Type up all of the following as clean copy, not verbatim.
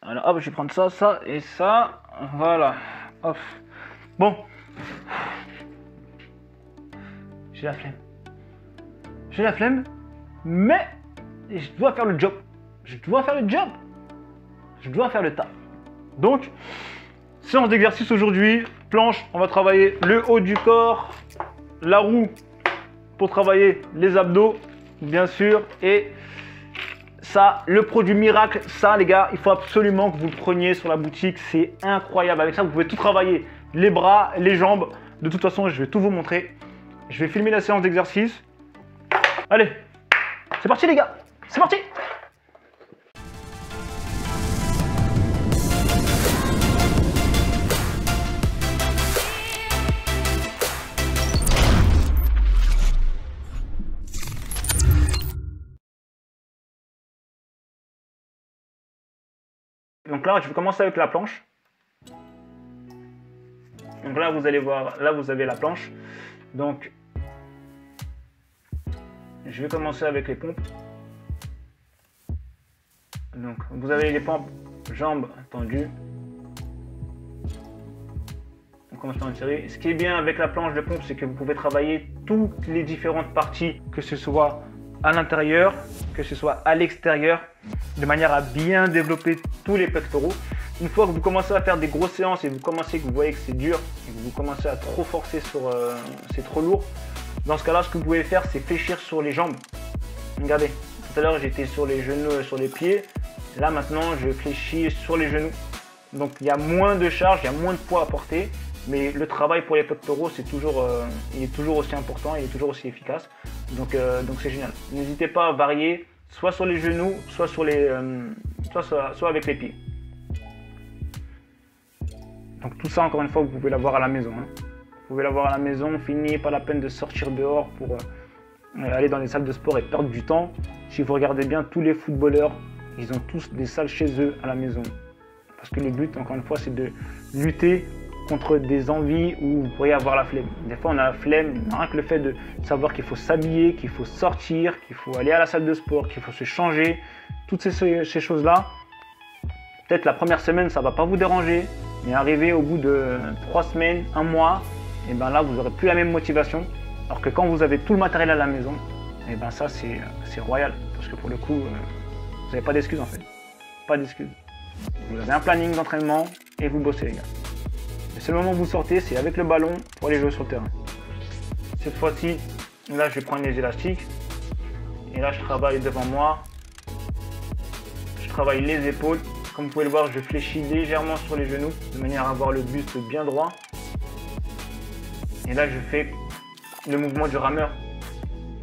Alors hop, je vais prendre ça, ça et ça. Voilà. Hop. Bon. J'ai la flemme. J'ai la flemme, mais je dois faire le job. Je dois faire le job. Je dois faire le taf. Donc, séance d'exercice aujourd'hui. Planche, on va travailler le haut du corps, la roue pour travailler les abdos, bien sûr. Et ça, le produit miracle, ça les gars, il faut absolument que vous le preniez sur la boutique. C'est incroyable. Avec ça, vous pouvez tout travailler. Les bras, les jambes. De toute façon, je vais tout vous montrer. Je vais filmer la séance d'exercice. Allez, c'est parti les gars. C'est parti. Donc là, je vais commencer avec la planche. Donc là, vous allez voir, là, vous avez la planche. Donc, je vais commencer avec les pompes. Donc, vous avez les pompes jambes tendues. On commence par une série. Ce qui est bien avec la planche de pompe, c'est que vous pouvez travailler toutes les différentes parties, que ce soit à l'intérieur, que ce soit à l'extérieur, de manière à bien développer tous les pectoraux. Une fois que vous commencez à faire des grosses séances et que vous voyez que c'est dur et que vous commencez à trop forcer sur c'est trop lourd, dans ce cas-là, ce que vous pouvez faire, c'est fléchir sur les jambes. Regardez, tout à l'heure j'étais sur les genoux, sur les pieds. Là maintenant, je fléchis sur les genoux. Donc il y a moins de charge, il y a moins de poids à porter, mais le travail pour les pectoraux, c'est toujours, il est toujours aussi important, il est toujours aussi efficace. Donc c'est génial. N'hésitez pas à varier, soit sur les genoux, soit sur les, soit avec les pieds. Donc tout ça, encore une fois, vous pouvez l'avoir à la maison. Hein. Vous pouvez l'avoir à la maison, fini, pas la peine de sortir dehors pour aller dans les salles de sport et perdre du temps. Si vous regardez bien, tous les footballeurs, ils ont tous des salles chez eux à la maison. Parce que le but, encore une fois, c'est de lutter contre des envies où vous pourriez avoir la flemme. Des fois, on a la flemme, rien que le fait de savoir qu'il faut s'habiller, qu'il faut sortir, qu'il faut aller à la salle de sport, qu'il faut se changer, toutes ces choses-là. Peut-être la première semaine, ça ne va pas vous déranger, mais arrivé au bout de 3 semaines, 1 mois, et ben là, vous n'aurez plus la même motivation. Alors que quand vous avez tout le matériel à la maison, et ben ça, c'est royal. Parce que pour le coup, vous n'avez pas d'excuses en fait. Pas d'excuses. Vous avez un planning d'entraînement et vous bossez les gars. Le seul moment où vous sortez, c'est avec le ballon pour aller jouer sur le terrain. Cette fois-ci, là, je vais prendre les élastiques. Et là, je travaille devant moi. Je travaille les épaules. Comme vous pouvez le voir, je fléchis légèrement sur les genoux de manière à avoir le buste bien droit. Et là, je fais le mouvement du rameur.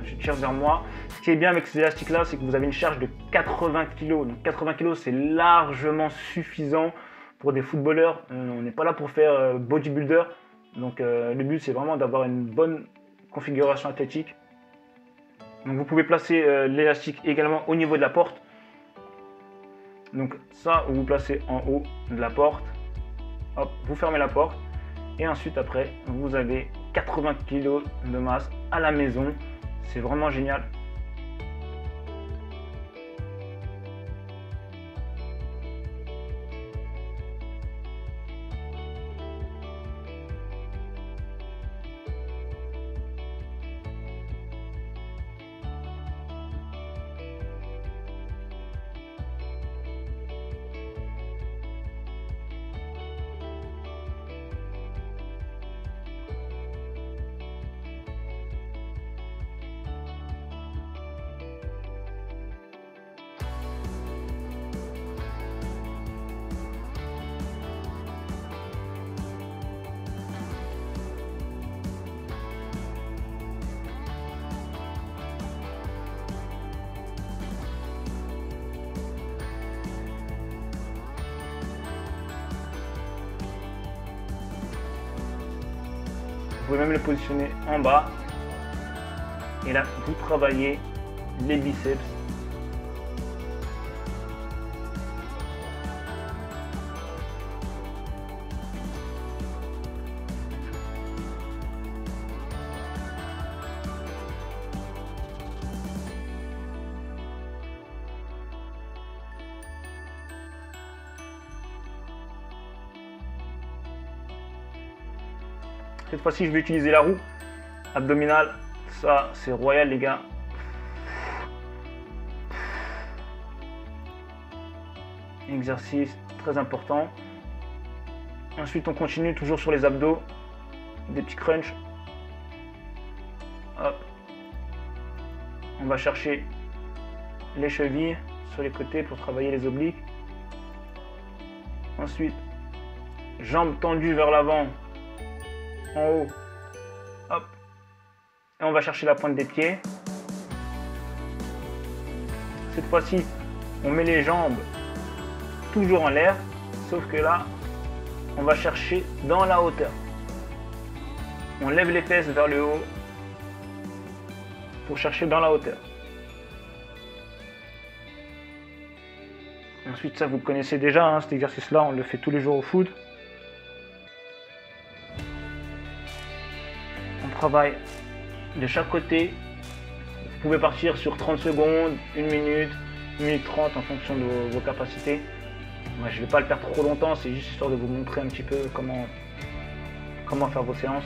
Je tire vers moi. Ce qui est bien avec ces élastiques-là, c'est que vous avez une charge de 80 kg. Donc 80 kg, c'est largement suffisant pour des footballeurs. On n'est pas là pour faire bodybuilder. Donc le but, c'est vraiment d'avoir une bonne configuration athlétique. Donc vous pouvez placer l'élastique également au niveau de la porte. Donc ça, vous placez en haut de la porte. Hop, vous fermez la porte. Et ensuite, après, vous avez 80 kg de masse à la maison. C'est vraiment génial. Vous pouvez même le positionner en bas. Et là, vous travaillez les biceps. Cette fois-ci, je vais utiliser la roue abdominale. Ça, c'est royal, les gars. Exercice très important. Ensuite, on continue toujours sur les abdos. Des petits crunchs. Hop. On va chercher les chevilles sur les côtés pour travailler les obliques. Ensuite, jambes tendues vers l'avant, en haut. Hop. Et on va chercher la pointe des pieds. Cette fois-ci, on met les jambes toujours en l'air, sauf que là, on va chercher dans la hauteur. On lève les fesses vers le haut pour chercher dans la hauteur. Ensuite, ça vous connaissez déjà, hein, cet exercice-là, on le fait tous les jours au foot. On travaille de chaque côté. Vous pouvez partir sur 30 secondes, 1 minute, 1 minute 30 en fonction de vos capacités. Moi, je ne vais pas le faire trop longtemps, c'est juste histoire de vous montrer un petit peu comment faire vos séances.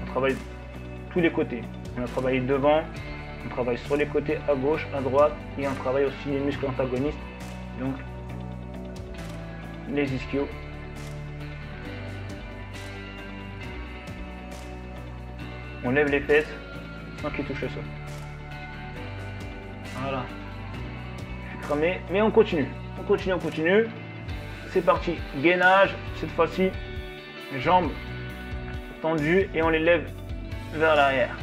On travaille tous les côtés. On a travaillé devant, on travaille sur les côtés à gauche, à droite, et on travaille aussi les muscles antagonistes, donc les ischios. On lève les fesses sans qu'ils touchent le sol. Voilà. Je suis cramé, mais on continue. On continue, on continue. C'est parti. Gainage. Cette fois-ci, jambes tendues et on les lève vers l'arrière.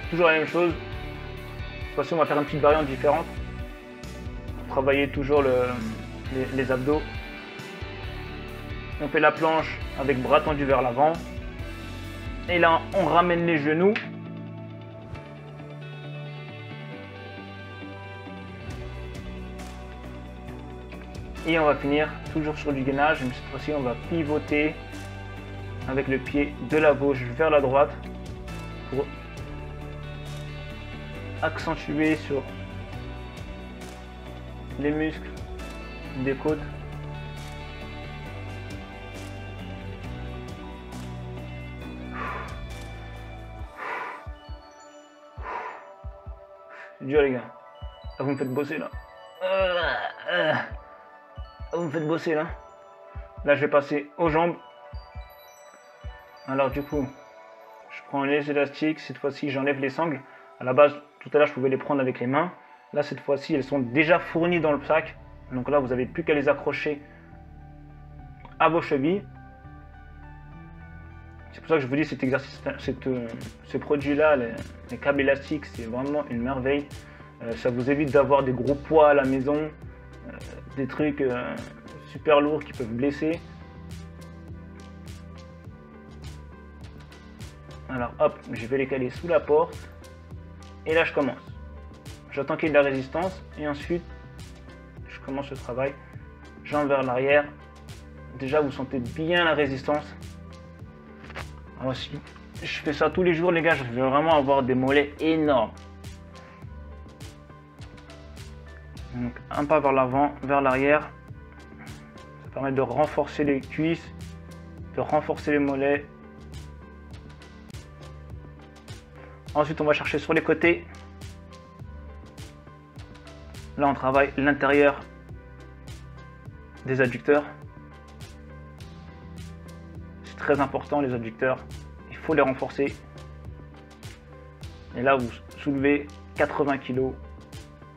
Toujours la même chose. Cette fois-ci, on va faire une petite variante différente. Pour travailler toujours les abdos. On fait la planche avec bras tendus vers l'avant. Et là, on ramène les genoux. Et on va finir toujours sur du gainage. Mais cette fois-ci, on va pivoter avec le pied de la gauche vers la droite pour accentuer sur les muscles des côtes. C'est dur les gars. Là, vous me faites bosser là. Vous me faites bosser là. Là je vais passer aux jambes. Alors du coup, je prends les élastiques. Cette fois-ci j'enlève les sangles. À la base, tout à l'heure je pouvais les prendre avec les mains. Là cette fois-ci elles sont déjà fournies dans le sac. Donc là vous n'avez plus qu'à les accrocher à vos chevilles. C'est pour ça que je vous dis cet exercice, ce produit là, les câbles élastiques, c'est vraiment une merveille. Ça vous évite d'avoir des gros poids à la maison, des trucs super lourds qui peuvent blesser. Alors hop, je vais les caler sous la porte. Et là je commence. J'attends qu'il y ait de la résistance et ensuite je commence le travail. Jambes vers l'arrière. Déjà vous sentez bien la résistance. Alors si je fais ça tous les jours les gars, je vais vraiment avoir des mollets énormes. Donc un pas vers l'avant, vers l'arrière. Ça permet de renforcer les cuisses, de renforcer les mollets. Ensuite on va chercher sur les côtés. Là on travaille l'intérieur des adducteurs. C'est très important les adducteurs, il faut les renforcer. Et là vous soulevez 80 kg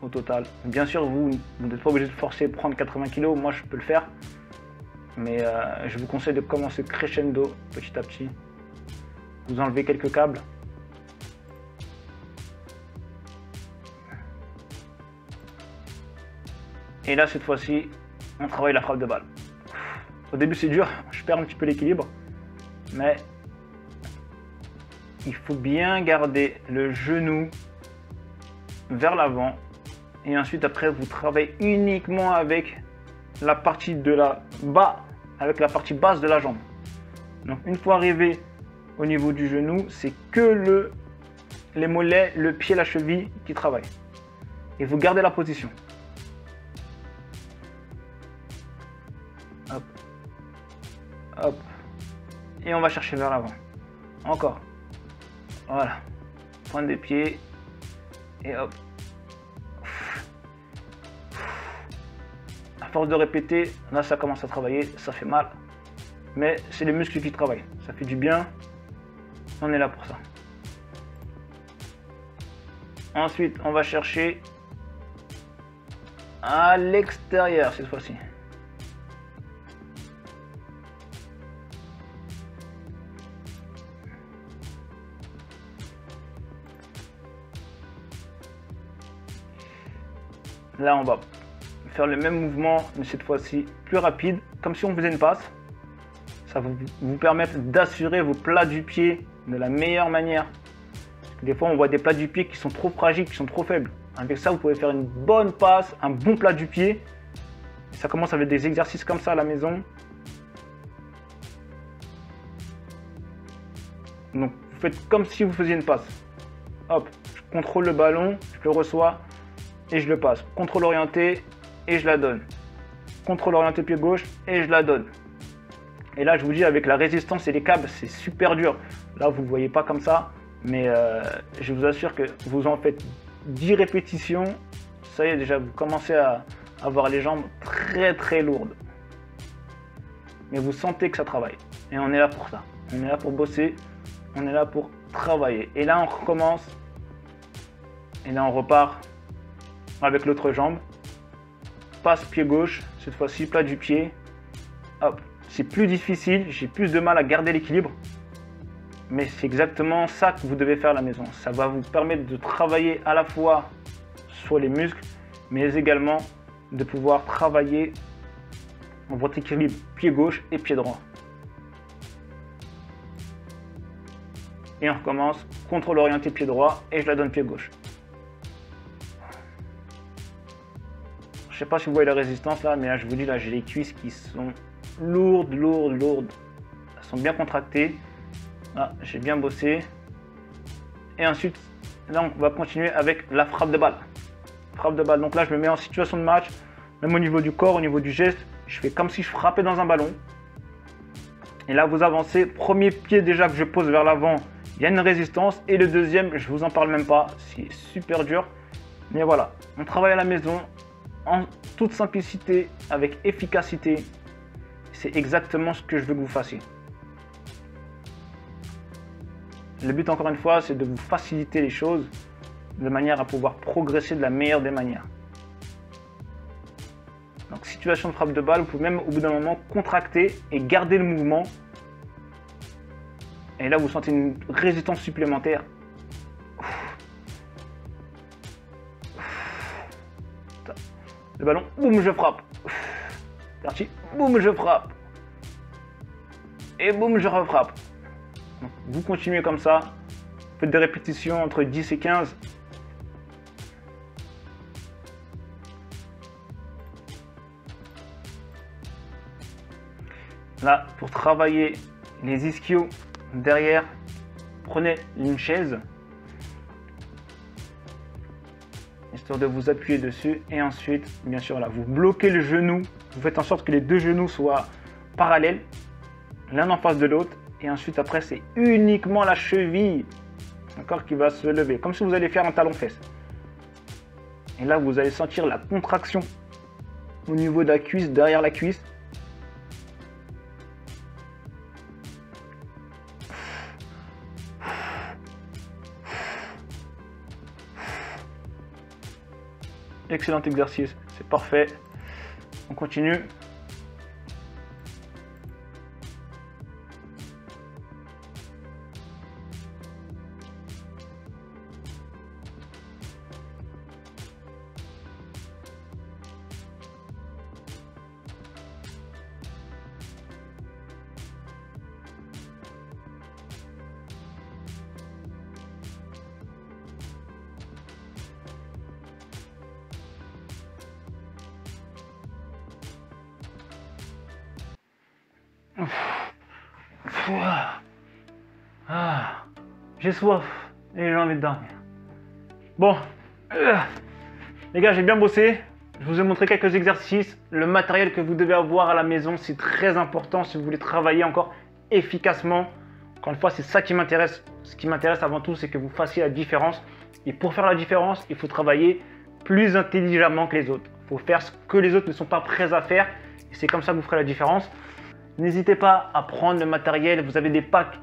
au total. Bien sûr vous n'êtes pas obligé de forcer prendre 80 kg, moi je peux le faire. Mais je vous conseille de commencer crescendo petit à petit. Vous enlevez quelques câbles. Et là cette fois-ci on travaille la frappe de balle. Au début c'est dur, je perds un petit peu l'équilibre. Mais il faut bien garder le genou vers l'avant. Et ensuite après vous travaillez uniquement avec la partie de la bas, avec la partie basse de la jambe. Donc une fois arrivé au niveau du genou, c'est que les mollets, le pied, la cheville qui travaillent. et vous gardez la position. Hop. Hop. Et on va chercher vers l'avant. Encore. Voilà. Pointe des pieds. Et hop. À force de répéter, là ça commence à travailler, ça fait mal. Mais c'est les muscles qui travaillent. Ça fait du bien. On est là pour ça. Ensuite, on va chercher à l'extérieur cette fois-ci. Là, on va faire le même mouvement, mais cette fois-ci plus rapide, comme si on faisait une passe. Ça va vous permettre d'assurer vos plats du pied de la meilleure manière. Des fois, on voit des plats du pied qui sont trop fragiles, qui sont trop faibles. Avec ça, vous pouvez faire une bonne passe, un bon plat du pied. Et ça commence avec des exercices comme ça à la maison. Donc, vous faites comme si vous faisiez une passe. Hop, je contrôle le ballon, je le reçois et je le passe. Contrôle orienté et je la donne. Contrôle orienté pied gauche et je la donne. Et là, je vous dis, avec la résistance et les câbles, c'est super dur. Là, vous ne le voyez pas comme ça. Mais je vous assure que vous en faites 10 répétitions, ça y est déjà, vous commencez à avoir les jambes très très lourdes. Mais vous sentez que ça travaille. Et on est là pour ça. On est là pour bosser, on est là pour travailler. Et là on recommence. Et là on repart avec l'autre jambe. Passe pied gauche, cette fois-ci plat du pied. Hop, c'est plus difficile, j'ai plus de mal à garder l'équilibre. Mais c'est exactement ça que vous devez faire à la maison. Ça va vous permettre de travailler à la fois sur les muscles, mais également de pouvoir travailler votre équilibre pied gauche et pied droit. Et on recommence, contrôle orienté pied droit et je la donne pied gauche. Je ne sais pas si vous voyez la résistance là, mais là je vous dis, là j'ai les cuisses qui sont lourdes, lourdes, lourdes. Elles sont bien contractées. Là, j'ai bien bossé. Et ensuite, là, on va continuer avec la frappe de balle. Frappe de balle. Donc là, je me mets en situation de match. Même au niveau du corps, au niveau du geste, je fais comme si je frappais dans un ballon. Et là, vous avancez. Premier pied déjà que je pose vers l'avant, il y a une résistance. Et le deuxième, je vous en parle même pas. C'est super dur. Mais voilà, on travaille à la maison en toute simplicité, avec efficacité. C'est exactement ce que je veux que vous fassiez. Le but, encore une fois, c'est de vous faciliter les choses de manière à pouvoir progresser de la meilleure des manières. Donc, situation de frappe de balle, vous pouvez même au bout d'un moment contracter et garder le mouvement. Et là, vous sentez une résistance supplémentaire. Le ballon, boum, je frappe. Parti, boum, je frappe. Et boum, je refrappe. Donc, vous continuez comme ça, faites des répétitions entre 10 et 15. Là, pour travailler les ischios derrière, prenez une chaise, histoire de vous appuyer dessus. Et ensuite, bien sûr, là, vous bloquez le genou. Vous faites en sorte que les deux genoux soient parallèles, l'un en face de l'autre. Et ensuite, après, c'est uniquement la cheville, d'accord, qui va se lever, comme si vous allez faire un talon-fesse. Et là, vous allez sentir la contraction au niveau de la cuisse, derrière la cuisse. Excellent exercice, c'est parfait. On continue. Ah, j'ai soif et j'ai envie de dormir. Bon, Les gars, j'ai bien bossé. Je vous ai montré quelques exercices. Le matériel que vous devez avoir à la maison, c'est très important si vous voulez travailler encore efficacement. Encore une fois, c'est ça qui m'intéresse. Ce qui m'intéresse avant tout, c'est que vous fassiez la différence. Et pour faire la différence, il faut travailler plus intelligemment que les autres. Il faut faire ce que les autres ne sont pas prêts à faire. Et c'est comme ça que vous ferez la différence. N'hésitez pas à prendre le matériel. Vous avez des packs.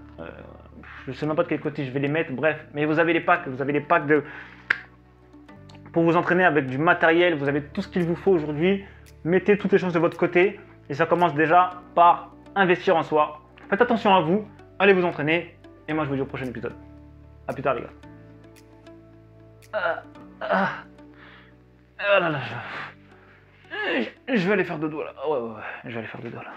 Je ne sais même pas de quel côté je vais les mettre. Bref, mais vous avez les packs. Vous avez les packs pour vous entraîner avec du matériel. Vous avez tout ce qu'il vous faut aujourd'hui. Mettez toutes les choses de votre côté. Et ça commence déjà par investir en soi. Faites attention à vous. Allez vous entraîner. Et moi, je vous dis au prochain épisode. A plus tard, les gars. Je vais aller faire dodo là. Ouais, je vais aller faire dodo là.